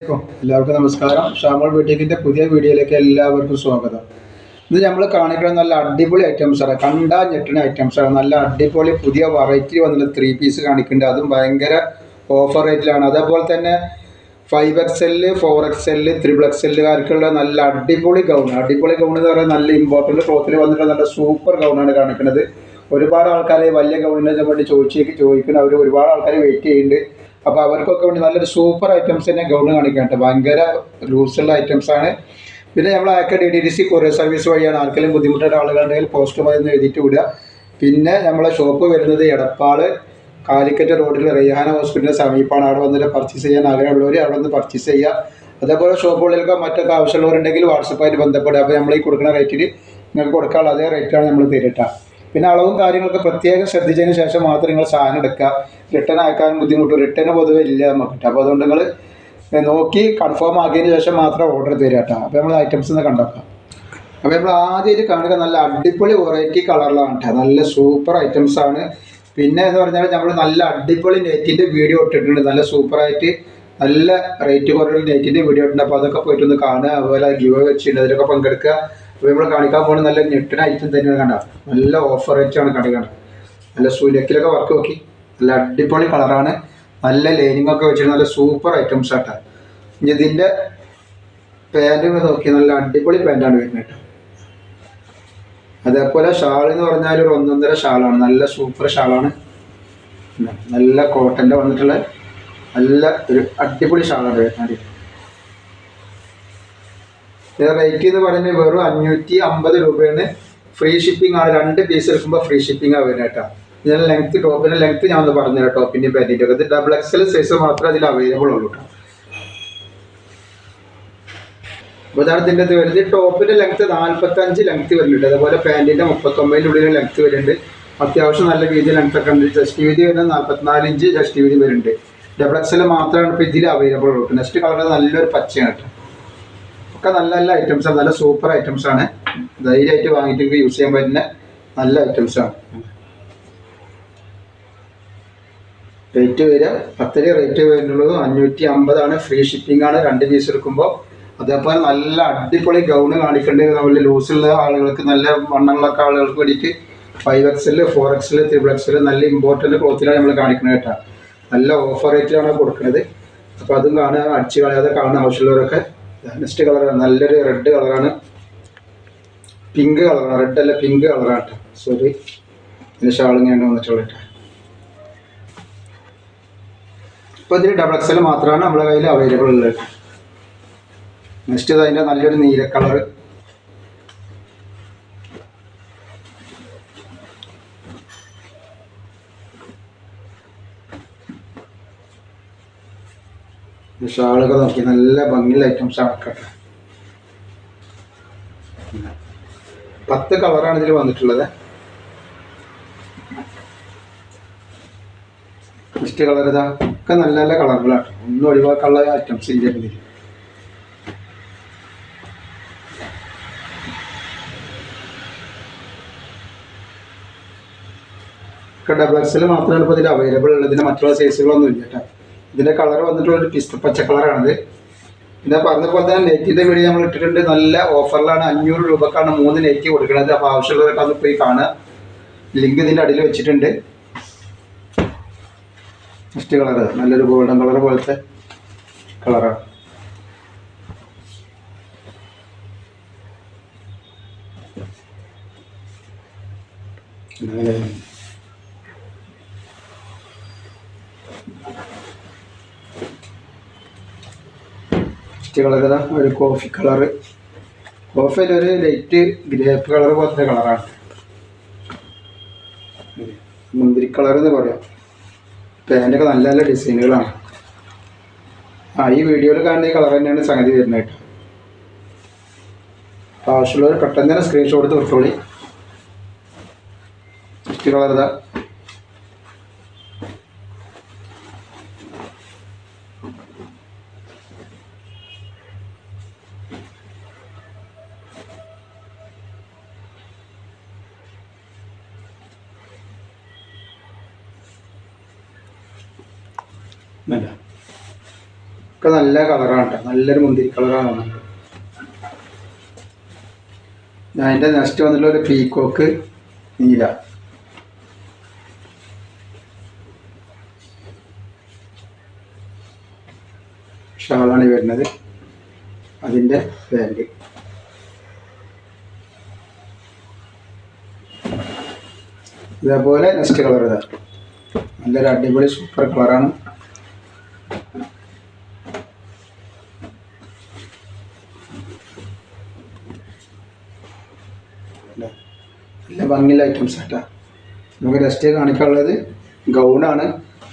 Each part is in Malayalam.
എല്ലാവർക്കും നമസ്കാരം. ഷാമോൾ ബoutique പുതിയ വീഡിയോയിലേക്ക് എല്ലാവർക്കും സ്വാഗതം. ഇത് നമ്മൾ കാണിക്കുന്നത് നല്ല അടിപൊളി ഐറ്റംസാണ്. കണ്ടാൽ ഞെട്ടുന്ന ഐറ്റംസാണ്. നല്ല അടിപൊളി പുതിയ വെറൈറ്റി വന്നിട്ട് 3 പീസ് കാണിക്കുന്നുണ്ട്. അതും ഭയങ്കര ഓഫർ റേറ്റിലാണ്. അതേപോലെ തന്നെ 5XL, 4XL, 3XLകാർക്കുള്ള നല്ല അടിപൊളി ഗൗൺ എന്ന് പറയുന്നത് നല്ല ഇമ്പോർട്ടൻ്റ് ക്ലോത്തിൽ വന്നിട്ട് നല്ല സൂപ്പർ ഗൗണാണ് കാണിക്കുന്നത്. ഒരുപാട് ആൾക്കാർ വലിയ ഗൗണിനെ വേണ്ടി ചോദിക്കുന്നത് അവർ ഒരുപാട് ആൾക്കാർ വെയിറ്റ് ചെയ്യുന്നുണ്ട്. അപ്പോൾ അവർക്കൊക്കെ വേണ്ടി നല്ലൊരു സൂപ്പർ ഐറ്റംസ് തന്നെ ഗൗൺ കാണിക്കാനുണ്ട്. ഭയങ്കര ലൂസുള്ള ഐറ്റംസാണ്. പിന്നെ നമ്മൾ അയക്കുക DDDC കൊറിയർ സർവീസ് വഴിയാണ്. ആർക്കെങ്കിലും ബുദ്ധിമുട്ടുള്ള ആളുകളുണ്ടെങ്കിൽ പോസ്റ്റുമായി ഒന്ന് എഴുതിയിട്ട് വിടുക. പിന്നെ നമ്മളെ ഷോപ്പ് വരുന്നത് എടപ്പാള് കാലിക്കറ്റ് റോഡിൽ റെയ്ഹാന ഹോസ്പിറ്റലിന് സമീപമാണ്. അവിടെ വന്നിട്ട് പർച്ചേസ് ചെയ്യാൻ ആഗ്രഹമുള്ളവർ അവിടെ നിന്ന് പർച്ചേസ് ചെയ്യുക. അതേപോലെ ഷോപ്പുകളിലൊക്കെ മറ്റൊക്കെ ആവശ്യമുള്ളവരുണ്ടെങ്കിൽ വാട്സപ്പായിട്ട് ബന്ധപ്പെടുക. അപ്പോൾ നമ്മൾ ഈ കൊടുക്കുന്ന റേറ്റിൽ നിങ്ങൾക്ക് കൊടുക്കാനുള്ള അതേ റേറ്റാണ് നമ്മൾ തരിക. പിന്നെ അളവും കാര്യങ്ങളൊക്കെ പ്രത്യേകം ശ്രദ്ധിച്ചതിന് ശേഷം മാത്രം നിങ്ങൾ സാധനം എടുക്കുക. റിട്ടേൺ അയക്കാൻ ബുദ്ധിമുട്ട്, റിട്ടേൺ പൊതുവെ ഇല്ല നമുക്ക്. അപ്പോൾ അതുകൊണ്ട് നിങ്ങൾ നോക്കി കൺഫേം ആക്കിയതിന് ശേഷം മാത്രം ഓർഡർ തരിക കേട്ടോ. അപ്പോൾ നമ്മൾ ഐറ്റംസ് ഒന്ന് കണ്ടോക്കാം. അപ്പോൾ നമ്മൾ ആദ്യമായിട്ട് കാണുക നല്ല അടിപൊളി വെറൈറ്റി കളറിലാണ് കേട്ടോ. നല്ല സൂപ്പർ ഐറ്റംസാണ്. പിന്നെ എന്ന് പറഞ്ഞാൽ നമ്മൾ നല്ല അടിപൊളി നെറ്റിൻ്റെ വീഡിയോ ഇട്ടിട്ടുണ്ട്. നല്ല സൂപ്പറായിട്ട് നല്ല റേറ്റ് കുറവുള്ള നെറ്റിൻ്റെ വീഡിയോ ഇട്ടുണ്ട്. അപ്പോൾ അതൊക്കെ പോയിട്ടൊന്ന് കാണുക. അതുപോലെ ഗിവ് വെച്ചിട്ടുണ്ട്, അതിലൊക്കെ പങ്കെടുക്കുക. അപ്പോൾ നമ്മൾ കാണിക്കാൻ പോകുന്നത് നല്ല ഞെട്ടിന് ഐറ്റം തന്നെയാണ്. കണ്ട നല്ല ഓഫർ റേറ്റാണ് കാണിക്കുന്നത്. നല്ല നെക്കിലൊക്കെ വർക്ക് നോക്കി നല്ല അടിപൊളി കളറാണ്. നല്ല ലൈനിങ് ഒക്കെ വെച്ചിട്ട് നല്ല സൂപ്പർ ഐറ്റംസ് ആട്ടോ. ഇനി ഇതിൻ്റെ പാൻറ് നോക്കി നല്ല അടിപൊളി പാൻറ്റാണ് വരുന്നത് കേട്ടോ. അതേപോലെ ഷാൾ എന്ന് പറഞ്ഞാൽ ഒരു 1.5 ഷാളാണ്. നല്ല സൂപ്പർ ഷാളാണ്. നല്ല കോട്ടൻ്റെ വന്നിട്ടുള്ള നല്ല ഒരു അടിപൊളി ഷാളാണ് വരുന്നത്. റേറ്റ് എന്ന് പറയുന്നത് വെറും 550 രൂപയാണ്. ഫ്രീ ഷിപ്പിംഗ് ആണ്. 2 പീസ് എടുക്കുമ്പോൾ ഫ്രീ ഷിപ്പിംഗ് ആണ് വരുന്നത് കേട്ടോ. ഇതിൻ്റെ ലെങ്ത്ത്, ടോപ്പിൻ്റെ ലെങ്ത്ത് ഞാൻ ഒന്ന് പറഞ്ഞുതരാം. ടോപ്പിൻ്റെ പാൻറ്റിൻ്റെ ഒക്കെ ഇത് XXL സൈസ് മാത്രമേ അതിൽ അവൈലബിൾ ഉള്ളൂ കേട്ടോ. അപ്പോൾ ഇതാണ് ഇതിൻ്റെ ഇത് വരുന്നത്. ടോപ്പിൻ്റെ ലെങ്ത്ത് 45 ലെങ്ത്ത് വരുന്നുണ്ട്. അതുപോലെ പാൻറ്റിൻ്റെ 39 ലെങ്ത്ത് വരുന്നുണ്ട്. അത്യാവശ്യം നല്ല വീതി ലെങ്ത്ത് ഒക്കെ ഉണ്ട്. ജസ്റ്റ് വീതി വരുന്നത് 44 ഇഞ്ച് ജസ്റ്റ് വീതി വരുന്നുണ്ട്. XXL മാത്രമാണ് ഇപ്പോൾ ഇതിൽ അവൈലബിൾ ഉള്ളൂ. നെക്സ്റ്റ് കളർ നല്ലൊരു പച്ചയാണ് കേട്ടോ. ഒക്കെ നല്ല നല്ല ഐറ്റംസാണ്. നല്ല സൂപ്പർ ഐറ്റംസാണ്. ധൈര്യമായിട്ട് വാങ്ങിയിട്ട് യൂസ് ചെയ്യാൻ പറ്റുന്ന നല്ല ഐറ്റംസാണ്. റേറ്റ് വരിക 10 റേറ്റ് വരുന്നുള്ളത് 550 ഫ്രീ ഷിപ്പിംഗ് ആണ് 2 പീസ് എടുക്കുമ്പോൾ. അതേപോലെ നല്ല അടിപൊളി ഗൗണ് കാണിക്കേണ്ടത് നല്ല ലൂസുള്ള ആളുകൾക്ക്, നല്ല വണ്ണങ്ങളൊക്കെ ആളുകൾക്ക് വേണ്ടിയിട്ട് 5XL, 4XL, 3XL നല്ല ഇമ്പോർട്ടൻ്റ് ക്ലോത്തിലാണ് നമ്മൾ കാണിക്കുന്നത് കേട്ടോ. നല്ല ഓഫർ റേറ്റിലാണ് കൊടുക്കുന്നത്. അപ്പോൾ അതും കാണുക, അടിച്ച് കളയാതെ കാണുന്ന ആവശ്യമുള്ളവരൊക്കെ. നെക്സ്റ്റ് കളറാണ് നല്ലൊരു റെഡ് കളറാണ്. പിങ്ക് കളറാണ്, റെഡ് അല്ല പിങ്ക് കളറാണ് കേട്ടോ. സോറി, ഇതിൻ്റെ ഷാളിങ്ങനെയാണ് വന്നിട്ടുള്ളത് കേട്ടോ. ഇപ്പോൾ ഇതിൽ XXL മാത്രമാണ് നമ്മുടെ കയ്യിൽ അവൈലബിൾ ഉള്ളത്. നെക്സ്റ്റ് അതിൻ്റെ നല്ലൊരു നീല കളർ. ഷാളൊക്കെ നോക്കി നല്ല ഭംഗിയുള്ള ഐറ്റംസ് ആണ് കേട്ടോ. 10 കളറാണ് ഇതിൽ വന്നിട്ടുള്ളത്. നെക്സ്റ്റ് കളർ ഇതാ, ഒക്കെ നല്ല നല്ല കളറുകളാണ്. ഒന്നും ഒഴിവാക്കാനുള്ള ഐറ്റംസ് ഇല്ല ഇതിൽ. ഒക്കെ XXL മാത്രമാണ് ഇപ്പോൾ ഇതിൽ അവൈലബിൾ ഉള്ളത്. ഇതിൻ്റെ മറ്റുള്ള സൈസുകളൊന്നും ഇല്ല കേട്ടോ. ഇതിൻ്റെ കളർ വന്നിട്ടുള്ളൊരു പച്ച കളറാണിത്. പിന്നെ പറഞ്ഞ പോലെ തന്നെ നെറ്റിൻ്റെ വീഡിയോ നമ്മൾ ഇട്ടിട്ടുണ്ട്. നല്ല ഓഫറിലാണ്. 500 രൂപക്കാണ് 3 നെറ്റ് കൊടുക്കുന്നത്. അപ്പോൾ ആവശ്യമുള്ളവരൊക്കെ അത് പോയി കാണുക. ലിങ്ക് ഇതിൻ്റെ അടിയിൽ വെച്ചിട്ടുണ്ട്. നെക്സ്റ്റ് കളർ നല്ലൊരു ഗോൾഡൻ കളർ പോലത്തെ കളറാണ്. നെക്സ്റ്റ് കളർ ഇതാ ഒരു കോഫി കളറ്. കോഫിയിൽ ഒരു ലൈറ്റ് ഗ്രേപ്പ് കളർ പോലത്തെ കളറാണ്. മുന്തിരി കളർ എന്ന് പറയാം. പാൻറ്റൊക്കെ നല്ല നല്ല ഡിസൈനുകളാണ്. ഈ വീഡിയോയിൽ കാണുന്ന ഈ കളർ തന്നെയാണ് സംഗതി വരുന്നത് കേട്ടോ. അപ്പോൾ ആവശ്യമുള്ളവർ പെട്ടെന്ന് തന്നെ സ്ക്രീൻഷോട്ട് കൊടുത്തോളി. നെക്സ്റ്റ് കളർ ഇതാ നല്ല ഒക്കെ നല്ല കളറാണ് കേട്ടോ, നല്ലൊരു മുന്തിരി കളറാണ്. ഞാൻ അതിൻ്റെ നെക്സ്റ്റ് വന്നിട്ടുള്ള ഒരു പീക്കോക്ക് നീല. ഷാളാണ് വരുന്നത്, അതിൻ്റെ പാൻറ്. ഇതേപോലെ നെക്സ്റ്റ് കളർ ഇതാ, നല്ലൊരു അടിപൊളി സൂപ്പർ കളറാണ്. നല്ല ഭംഗിയുള്ള ഐറ്റംസ് ആട്ടാ. നമുക്ക് നെക്സ്റ്റ് കാണിക്കാനുള്ളത് ഗൗണാണ്.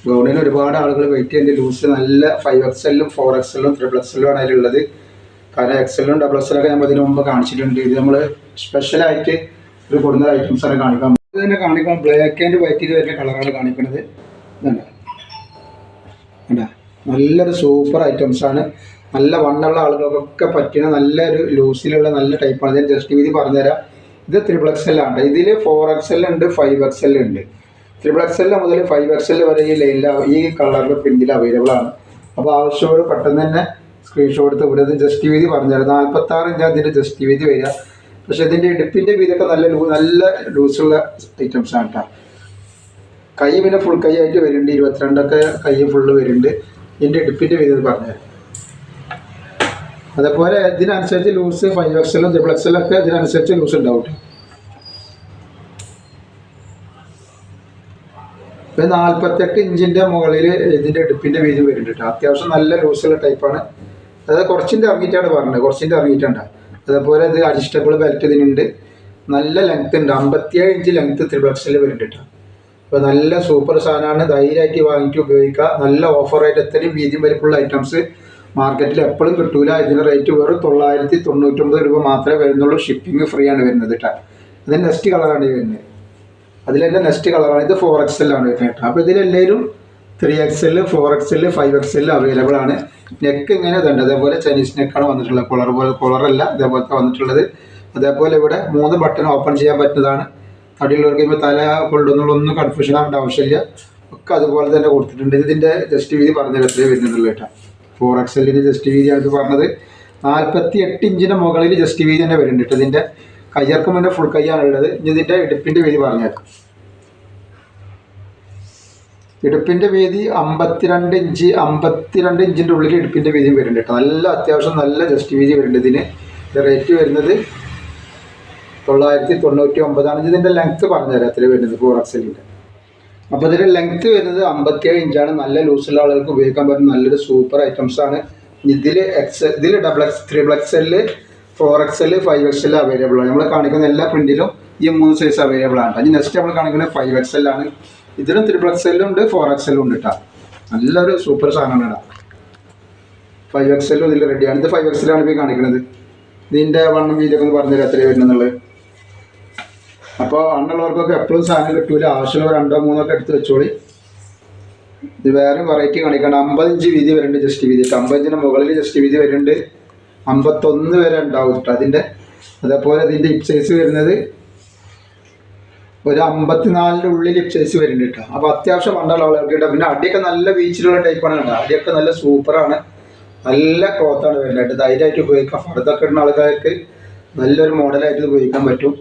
ഗൗണിന് ഒരുപാട് ആളുകൾ വെയിറ്റ് ചെയ്യുന്നുണ്ട്. ലൂസ് നല്ല 5XL 4XL 3XL ആണ് അതിലുള്ളത്. കാരണം XL XL ഞാൻ ഇതിനു മുമ്പ് കാണിച്ചിട്ടുണ്ട്. ഇത് നമ്മൾ സ്പെഷ്യലായിട്ട് ഒരു കൊടുന്ന ഐറ്റംസാണ് കാണിക്കാൻ. ഇത് തന്നെ കാണിക്കാൻ ബ്ലാക്ക് ആൻഡ് വൈറ്റിൽ വരുന്ന കളറാണ് കാണിക്കുന്നത്. ഇതുണ്ട്, നല്ലൊരു സൂപ്പർ ഐറ്റംസാണ്. നല്ല വണ്ണുള്ള ആളുകൾക്കൊക്കെ പറ്റുന്ന നല്ലൊരു ലൂസിലുള്ള നല്ല ടൈപ്പാണ്. ഞാൻ ജസ്റ്റ് വീതി പറഞ്ഞുതരാം. ഇത് 3XL ആണ്. ഇതിൽ 4XL ഉണ്ട്, 5XL ഉണ്ട്. 3XL മുതൽ 5XL വരെ ഈ കളറിൽ പ്രിന്റിൽ അവൈലബിൾ ആണ്. അപ്പോൾ ആവശ്യമുള്ള പെട്ടെന്ന് തന്നെ സ്ക്രീൻഷോട്ട് എടുത്ത് ഇവിടെ ജസ്റ്റ് വീതി പറഞ്ഞുതരാം. 46 ഇഞ്ചാണ് ഇതിൻ്റെ ജസ്റ്റ് വീതി വരിക. പക്ഷേ ഇതിൻ്റെ ഇടുപ്പിൻ്റെ വീതിയൊക്കെ നല്ല ലൂസുള്ള ഐറ്റംസ് ആണ് കേട്ടോ. കൈ പിന്നെ ഫുൾ കൈ ആയിട്ട് വരുന്നുണ്ട്, 22 കൈ ഫുള്ള് വരുന്നുണ്ട്. ഇതിൻ്റെ ഇടുപ്പിൻ്റെ വീതി പറഞ്ഞുതരാം. അതേപോലെ ഇതിനനുസരിച്ച് ലൂസ് 5XL 3XL ഒക്കെ ഇതിനനുസരിച്ച് ലൂസ് ഉണ്ടാവും. ഇപ്പം 48 ഇഞ്ചിൻ്റെ മുകളിൽ ഇതിൻ്റെ ഇടുപ്പിൻ്റെ വീതി വരുന്നുണ്ട് കേട്ടോ. അത്യാവശ്യം നല്ല ലൂസുള്ള ടൈപ്പാണ്. അതായത് കുറച്ചിൻ്റെ ഇറങ്ങിയിട്ടാണ് പറഞ്ഞത്, കുറച്ചിൻ്റെ ഇറങ്ങിയിട്ടുണ്ട്. അതേപോലെ ഇത് അഡ്ജസ്റ്റബിൾ ബെൽറ്റ് ഇതിനുണ്ട്. നല്ല ലെങ്ത് ഉണ്ട്, 57 ഇഞ്ച് ലെങ്ത് 3XL വരുന്നുണ്ട് കേട്ടോ. അപ്പോൾ നല്ല സൂപ്പർ സാധനമാണ്, ധൈര്യമായിട്ട് വാങ്ങിയിട്ട് ഉപയോഗിക്കുക. നല്ല ഓഫറായിട്ട് എത്രയും വീതിയും വലിപ്പമുള്ള ഐറ്റംസ് മാർക്കറ്റിൽ എപ്പോഴും കിട്ടൂല. ഇതിൻ്റെ റേറ്റ് വെറും 999 രൂപ മാത്രമേ വരുന്നുള്ളൂ. ഷിപ്പിംഗ് ഫ്രീ ആണ് വരുന്നത് കേട്ടോ. അതിൻ്റെ നെക്സ്റ്റ് കളറാണ് വരുന്നത്. അതിലെൻ്റെ നെക്സ്റ്റ് കളറാണ്. ഇത് 4XL ആണ് വരുന്നത് കേട്ടോ. അപ്പോൾ ഇതിലെല്ലാവരും 3XL 4XL 5XL അവൈലബിൾ ആണ്. നെക്ക് ഇങ്ങനെ ഇതുണ്ട്, അതേപോലെ ചൈനീസ് നെക്കാണ് വന്നിട്ടുള്ളത്. കൊളറല്ല, ഇതേപോലത്തെ വന്നിട്ടുള്ളത്. അതേപോലെ ഇവിടെ 3 ബട്ടൺ ഓപ്പൺ ചെയ്യാൻ പറ്റുന്നതാണ്. തടിയുള്ളവർക്ക് ഇപ്പോൾ തല കൊള്ളുന്നുള്ളൊന്നും കൺഫ്യൂഷൻ ആവേണ്ട ആവശ്യമില്ല. ഒക്കെ അതുപോലെ തന്നെ കൊടുത്തിട്ടുണ്ട്. ഇതിൻ്റെ ജസ്റ്റ് വീതി പറഞ്ഞത് എത്രയാണ് വരുന്നുള്ളൂ കേട്ടോ. 4XLൻ്റെ ജസ്റ്റ് വീതിയാണ് ഇത് പറഞ്ഞത്. 48 ഇഞ്ചിന് മുകളിൽ ജസ്റ്റ് വീതി തന്നെ വരുന്നുണ്ട് കേട്ടോ. ഇതിൻ്റെ കയ്യർക്കും പിന്നെ ഫുൾ കയ്യാണുള്ളത്. ഇനി ഇതിൻ്റെ ഇടുപ്പിൻ്റെ വീതി പറഞ്ഞേക്കാം. ഇടുപ്പിൻ്റെ വീതി 52 ഇഞ്ചിൻ്റെ ഉള്ളിൽ ഇടുപ്പിൻ്റെ വീതിയും വരുന്നുണ്ട് കേട്ടോ. നല്ല അത്യാവശ്യം നല്ല ജസ്റ്റ് വീതി വരുന്നുണ്ട്. ഇതിന് റേറ്റ് വരുന്നത് 999ആണ്. ഇതിൻ്റെ ലെങ്ത്ത് പറഞ്ഞുതരാം എത്ര വരുന്നത് 4XLൻ്റെ. അപ്പോൾ ഇതിൻ്റെ ലെങ്ത്ത് വരുന്നത് 57 ഇഞ്ചാണ്. നല്ല ലൂസുള്ള ആളുകൾക്ക് ഉപയോഗിക്കാൻ പറ്റുന്ന നല്ലൊരു സൂപ്പർ ഐറ്റംസാണ്. ഇതിൽ ഇതിൽ XXL 4XL 5XL അവൈലബിൾ ആണ്. നമ്മൾ കാണിക്കുന്ന എല്ലാ പ്രിൻറ്റിലും ഈ 3 സൈസ് അവൈലബിൾ ആണ്. ഇനി നെക്സ്റ്റ് നമ്മൾ കാണിക്കുന്നത് 5XL ആണ്. ഇതിലും 3XL ഉണ്ട്, 4XL ഉണ്ട് കേട്ടോ. നല്ലൊരു സൂപ്പർ സാധനമാണ് കേട്ടോ. 5XL ഇതിൽ റെഡിയാണ്. ഇത് 5XL ആണ് ഇപ്പോൾ കാണിക്കുന്നത്. ഇതിൻ്റെ വണ്ണം വീതിയൊക്കെ ഒന്ന് പറഞ്ഞുതരാം എത്രയാണ് വരുന്നുള്ളത്. അപ്പോൾ അണ്ണുള്ളവർക്കൊക്കെ എപ്പോഴും സാധനം കിട്ടൂല. ആവശ്യമുള്ള 2 3 ഒക്കെ എടുത്ത് വെച്ചോളി. ഇത് വേറെ വെറൈറ്റി കാണിക്കണം. 50 ഇഞ്ച് വീതി വരുന്നുണ്ട് ജസ്റ്റ് വീതി. 50 ഇഞ്ചിന് മുകളിൽ ജസ്റ്റ് വീതി വരുന്നുണ്ട്. 51 വരെ ഉണ്ടാവും കേട്ടോ അതിൻ്റെ. അതേപോലെ ഇതിൻ്റെ ഹിപ്പ് സൈസ് വരുന്നത് ഒരു 54-ൻ്റെ ഉള്ളിൽ ഹിപ്പ് സൈസ് വരുന്നുണ്ട് കേട്ടോ. അപ്പോൾ അത്യാവശ്യം വണ്ണുള്ള ആളുകൾക്ക് കേട്ടോ. പിന്നെ അടിയൊക്കെ നല്ല വീച്ചിലുള്ള ടൈപ്പാണ് കേട്ടോ. അടിയൊക്കെ നല്ല സൂപ്പറാണ്, നല്ല ക്ലോത്താണ് വരുന്നത്. ധൈര്യമായിട്ട് ഉപയോഗിക്കാം. ഫർദൊക്കെ ഇടുന്ന ആൾക്കാർക്ക് നല്ലൊരു മോഡലായിട്ട് ഉപയോഗിക്കാൻ പറ്റും.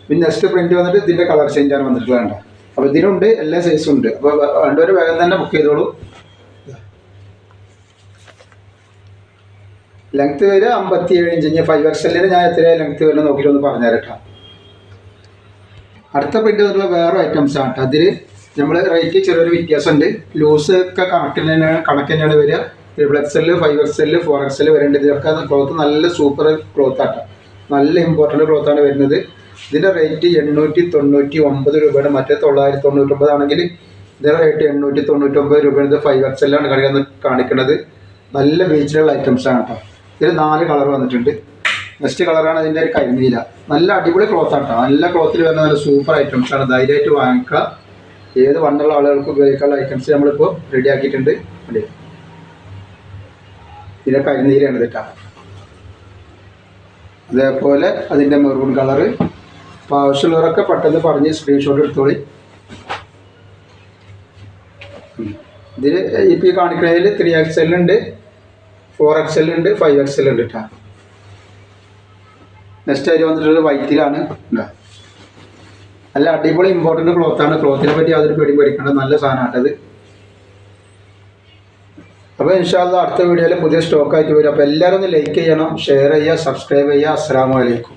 പിന്നെ നെക്സ്റ്റ് പ്രിൻറ്റ് വന്നിട്ട് ഇതിൻ്റെ കളർ ചേഞ്ചാണ് വന്നിട്ടുള്ളത്. അപ്പോൾ ഇതിനുണ്ട്, എല്ലാ സൈസും ഉണ്ട്. അപ്പോൾ രണ്ടുപേരും വേഗം തന്നെ ബുക്ക് ചെയ്തോളൂ. ലെങ്ത്ത് വരിക 57 ഇഞ്ച്. 5XLന് ഞാൻ എത്രയാണ് ലെങ്ത്ത് വരുന്നത് നോക്കിയിട്ട് ഒന്ന് പറഞ്ഞുതരാം കേട്ടോ. അടുത്ത പ്രിൻ്റ് വന്നിട്ടുള്ള വേറെ ഐറ്റംസ് ആണ് കേട്ടോ. അതിൽ നമ്മൾ റേറ്റ് ചെറിയൊരു വ്യത്യാസമുണ്ട്. ലൂസ് ഒക്കെ കണക്ക് തന്നെയാണ് വരിക. 3XL 5XL 4XL വരേണ്ടത്. ഇതിലൊക്കെ ക്ലോത്ത് നല്ല സൂപ്പർ ക്ലോത്താട്ടോ. നല്ല ഇമ്പോർട്ടൻ്റ് ക്ലോത്താണ് വരുന്നത്. ഇതിൻ്റെ റേറ്റ് 899 രൂപയാണ്. മറ്റേ 999 ആണെങ്കിൽ ഇതിൻ്റെ റേറ്റ് 899 രൂപയാണ്. ഇത് 5XL ആണ് കാണിക്കുന്നത്. നല്ല ബീച്ചിലുള്ള ഐറ്റംസാണ് കേട്ടോ. ഇതിൽ 4 കളർ വന്നിട്ടുണ്ട്. നെക്സ്റ്റ് കളറാണ് അതിൻ്റെ ഒരു കരിനീല. നല്ല അടിപൊളി ക്ലോത്താണ് കേട്ടോ. നല്ല ക്ലോത്തിൽ വരുന്ന നല്ല സൂപ്പർ ഐറ്റംസാണ്. ധൈര്യമായിട്ട് വാങ്ങിക്കുക. ഏത് വണ്ണുള്ള ആളുകൾക്ക് ഉപയോഗിക്കാനുള്ള ഐറ്റംസ് നമ്മളിപ്പോൾ റെഡി ആക്കിയിട്ടുണ്ട്. അല്ലേ, ഇതിൻ്റെ കരിനീലയാണ് കേട്ടോ. അതേപോലെ അതിൻ്റെ മെറൂൺ കളറ്. അപ്പോൾ ആവശ്യമുള്ളവരൊക്കെ പെട്ടെന്ന് പറഞ്ഞ് സ്ക്രീൻഷോട്ട് എടുത്തോളി. ഇതിൽ ഇപ്പോൾ ഈ കാണിക്കുന്നതിൽ 3XL ഉണ്ട്, 4XL ഉണ്ട്, 5XL ഉണ്ട് കേട്ടോ. നെക്സ്റ്റ് ആയിട്ട് വന്നിട്ടുള്ളത് വൈറ്റിലാണ്. നല്ല അടിപൊളി ഇമ്പോർട്ടൻറ്റ് ക്ലോത്താണ്. ക്ലോത്തിനെ പറ്റി യാതൊരു പേടിയും പേടിക്കേണ്ട, നല്ല സാധനമാട്ടത്. അപ്പോൾ ഇൻഷാ അല്ലാഹ് അടുത്ത വീഡിയോയിൽ പുതിയ സ്റ്റോക്കായിട്ട് വരും. അപ്പോൾ എല്ലാവരും ഒന്ന് ലൈക്ക് ചെയ്യണം, ഷെയർ ചെയ്യുക, സബ്സ്ക്രൈബ് ചെയ്യുക. അസ്സലാമു അലൈക്കും.